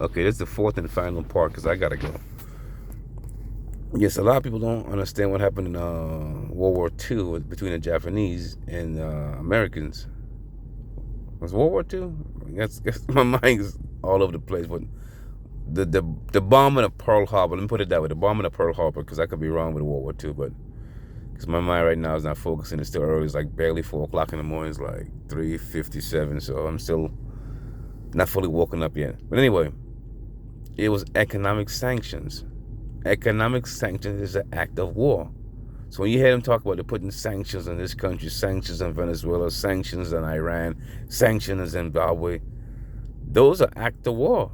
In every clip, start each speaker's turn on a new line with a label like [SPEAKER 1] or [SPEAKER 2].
[SPEAKER 1] Okay, this is the fourth and final part because I gotta go. Yes, a lot of people don't understand what happened in World War II between the Japanese and Americans. Was World War II? That's my mind is all over the place. But the bombing of Pearl Harbor. Let me put it that way: the bombing of Pearl Harbor, because I could be wrong with World War II, but because my mind right now is not focusing. It's still early. It's like barely 4 o'clock in the morning. It's like 3:57, so I'm still not fully woken up yet. But anyway, it was economic sanctions. Economic sanctions is an act of war. So when you hear them talk about they're putting sanctions on this country, sanctions on Venezuela, sanctions on Iran, sanctions on Zimbabwe, those are acts of war.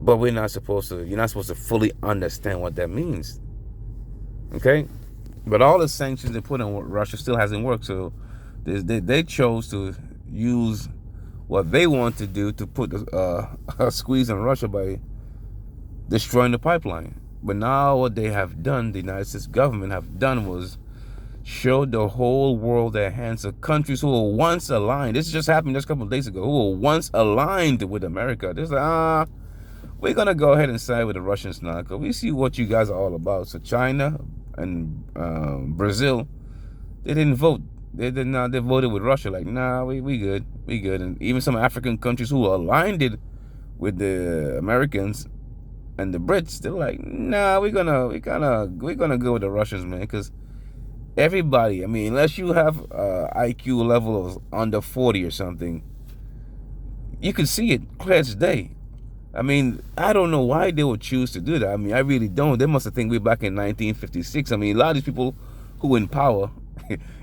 [SPEAKER 1] But you're not supposed to fully understand what that means. Okay? But all the sanctions they put on Russia still hasn't worked. So they chose to use what they want to do to put a squeeze on Russia by destroying the pipeline. But now what they have done, the United States government have done, was show the whole world their hands of countries who were once aligned. This just happened just a couple of days ago. Who were once aligned with America. They're like, we're going to go ahead and side with the Russians now because we see what you guys are all about. So China and Brazil, they didn't vote. They did not. They voted with Russia. Like, nah, we good. We good. And even some African countries who aligned it with the Americans and the Brits, they're like, nah, we're gonna go with the Russians, man, because everybody, I mean, unless you have IQ level of under 40 or something, you can see it clear as day. I mean, I don't know why they would choose to do that. I mean, I really don't. They must have think we're back in 1956. I mean, a lot of these people who in power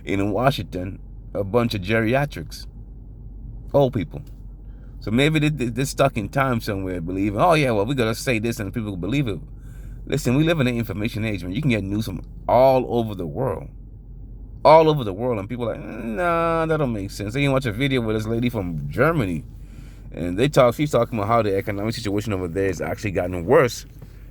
[SPEAKER 1] in Washington, a bunch of geriatrics, old people. So maybe they're stuck in time somewhere, believing, oh yeah, well, we gotta say this and people believe it. Listen, we live in an information age, man. You can get news from all over the world. All over the world, and people are like, nah, that don't make sense. They can watch a video with this lady from Germany, and she's talking about how the economic situation over there has actually gotten worse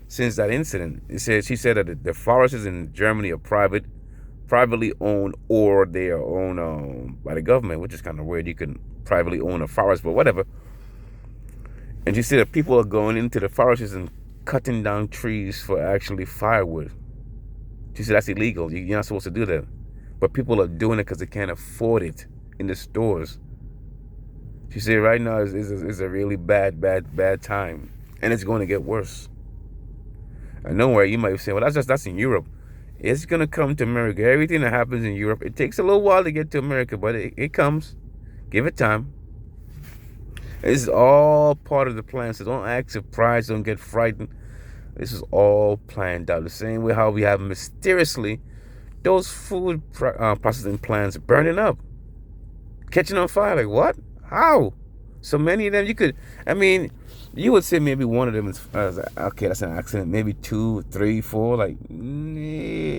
[SPEAKER 1] since that incident. She said that the forests in Germany are privately owned, or they are owned by the government, which is kind of weird. You can privately own a forest, but whatever. And she said that people are going into the forests and cutting down trees for actually firewood. She said that's illegal. You're not supposed to do that. But people are doing it because they can't afford it in the stores. She said right now is a really bad time. And it's going to get worse. I know where you might be saying, well, that's in Europe. It's going to come to America. Everything that happens in Europe, it takes a little while to get to America, but it comes. Give it time. This is all part of the plan. So don't act surprised. Don't get frightened. This is all planned out. The same way how we have mysteriously those food processing plants burning up, catching on fire. Like what? How? So many of them you would say maybe one of them is okay, that's an accident. Maybe 2, 3, 4. Like,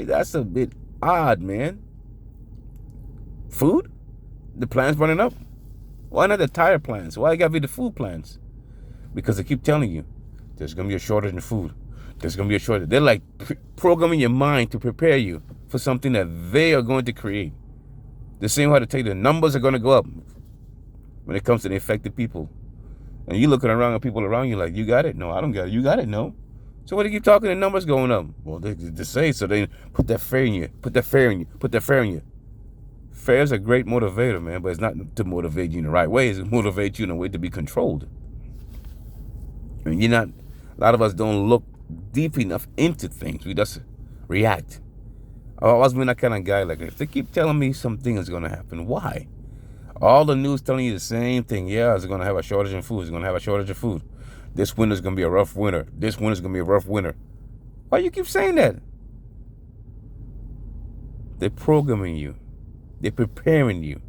[SPEAKER 1] that's a bit odd, man. Food? The plants burning up? Why not the tire plants? Why gotta be the food plants? Because they keep telling you there's gonna be a shortage in food. There's gonna be a shortage. They're like programming your mind to prepare you for something that they are going to create. The same way to tell you the numbers are gonna go up when it comes to the affected people. And you looking around at people around you like, you got it? No, I don't got it. You got it? No. So what do you keep talking? The numbers going up? Well, they say so. They put that fear in you. Put that fear in you. Put that fear in you. Fear is a great motivator, man, but it's not to motivate you in the right way. It's to motivate you in a way to be controlled. I mean, a lot of us don't look deep enough into things. We just react. I've always been that kind of guy. Like, if they keep telling me something is going to happen, why? All the news telling you the same thing. Yeah, it's going to have a shortage in food. It's going to have a shortage of food. This winter's going to be a rough winter. This winter's going to be a rough winter. Why you keep saying that? They're programming you. They're preparing you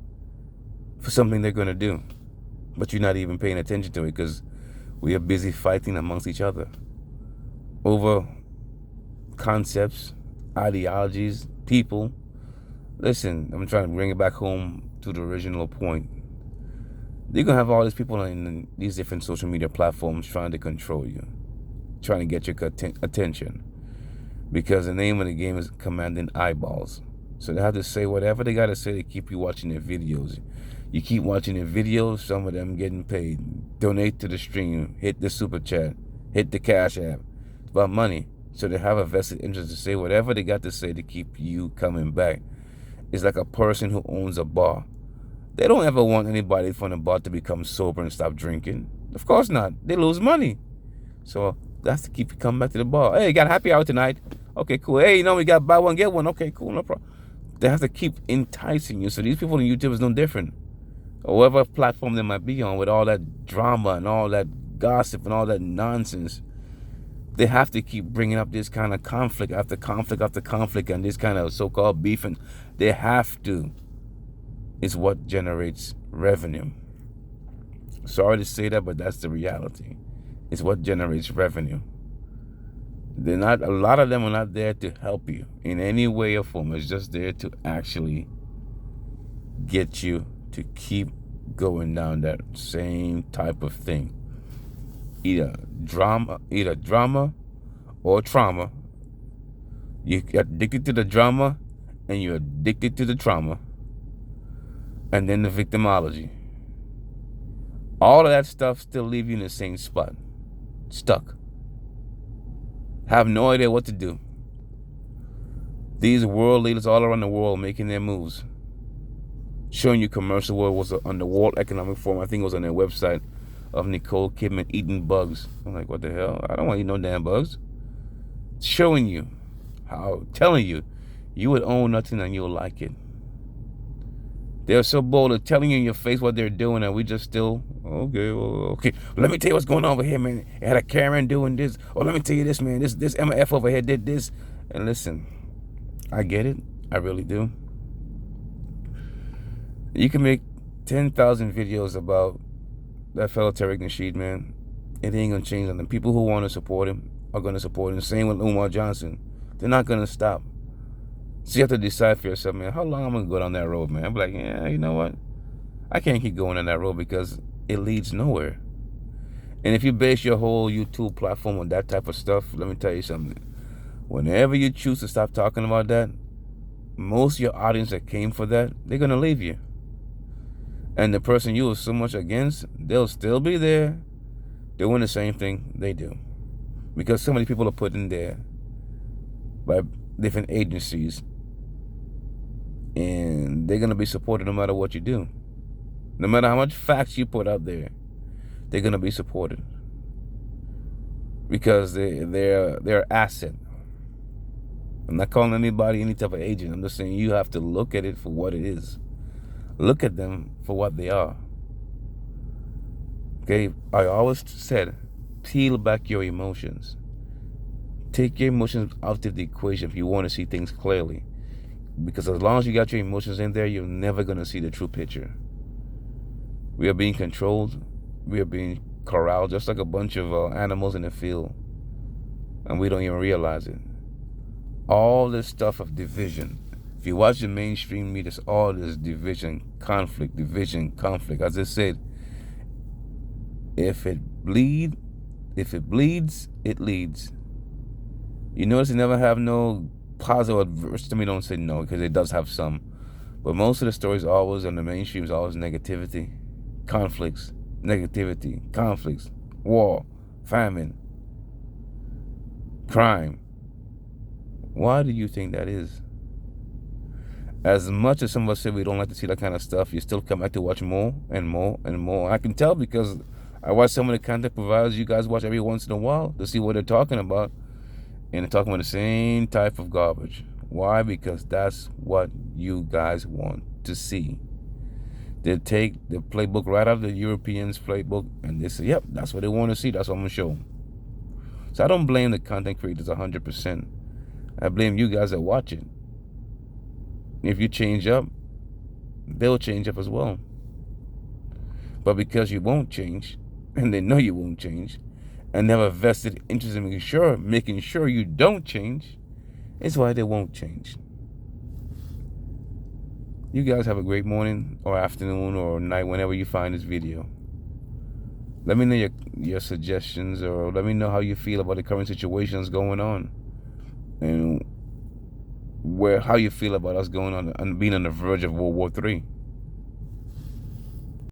[SPEAKER 1] for something they're going to do. But you're not even paying attention to it because we are busy fighting amongst each other over concepts, ideologies, people. Listen, I'm trying to bring it back home to the original point. You're going to have all these people in these different social media platforms trying to control you, trying to get your attention, because the name of the game is commanding eyeballs. So they have to say whatever they got to say to keep you watching their videos. You keep watching the videos, some of them getting paid. Donate to the stream, hit the super chat, hit the Cash App. It's about money. So they have a vested interest to say whatever they got to say to keep you coming back. It's like a person who owns a bar. They don't ever want anybody from the bar to become sober and stop drinking. Of course not. They lose money. So that's to keep you coming back to the bar. Hey, got a happy hour tonight. Okay, cool. Hey, you know, we got buy one, get one. Okay, cool, no problem. They have to keep enticing you. So these people on YouTube is no different. Or whatever platform they might be on, with all that drama and all that gossip and all that nonsense, they have to keep bringing up this kind of conflict after conflict after conflict and this kind of so-called beef. And they have to. It's what generates revenue. Sorry to say that, but that's the reality. It's what generates revenue. They're not, a lot of them are not there to help you in any way or form. It's just there to actually get you to keep going down that same type of thing. Either drama or trauma. You're addicted to the drama and you're addicted to the trauma. And then the victimology. All of that stuff still leave you in the same spot. Stuck. Have no idea what to do. These world leaders all around the world making their moves. Showing you commercial world was on the World Economic Forum. I think it was on their website, of Nicole Kidman eating bugs. I'm like, what the hell? I don't want to eat no damn bugs. Showing you how, telling you, you would own nothing and you'll like it. They're so bold of telling you in your face what they're doing, and we just still, okay. Let me tell you what's going on over here, man. I had a Karen doing this. Or let me tell you this, man. This MF over here did this. And listen, I get it. I really do. You can make 10,000 videos about that fellow Tariq Nasheed, man. It ain't going to change nothing. People who want to support him are going to support him. Same with Umar Johnson. They're not going to stop. So you have to decide for yourself, man, how long I'm going to go down that road, man. I'm like, yeah, you know what? I can't keep going on that road because it leads nowhere. And if you base your whole YouTube platform on that type of stuff, let me tell you something. Whenever you choose to stop talking about that, most of your audience that came for that, they're going to leave you. And the person you were so much against, they'll still be there doing the same thing they do. Because so many people are put in there by different agencies. And they're going to be supported no matter what you do. No matter how much facts you put out there, they're going to be supported. Because they're an asset. I'm not calling anybody any type of agent. I'm just saying you have to look at it for what it is. Look at them for what they are. Okay, I always said, peel back your emotions. Take your emotions out of the equation if you want to see things clearly. Because as long as you got your emotions in there, you're never going to see the true picture. We are being controlled. We are being corralled just like a bunch of animals in the field. And we don't even realize it. All this stuff of division. If you watch the mainstream media, it's all this division, conflict. As I said, if it bleeds, it leads. You notice they never have no positive adverse. To me, don't say no, because it does have some. But most of the stories always on the mainstream is always negativity, conflicts, war, famine, crime. Why do you think that is? As much as some of us say we don't like to see that kind of stuff, you still come back to watch more and more and more. I can tell because I watch some of the content providers you guys watch every once in a while to see what they're talking about. And they're talking about the same type of garbage. Why? Because that's what you guys want to see. They take the playbook right out of the Europeans' playbook and they say, yep, that's what they want to see. That's what I'm going to show them. So I don't blame the content creators 100%. I blame you guys that watch it. If you change up, they'll change up as well. But because you won't change, and they know you won't change, and have a vested interest in making sure you don't change, it's why they won't change. You guys have a great morning or afternoon or night whenever you find this video. Let me know your suggestions, or let me know how you feel about the current situations going on. And how you feel about us going on and being on the verge of World War III.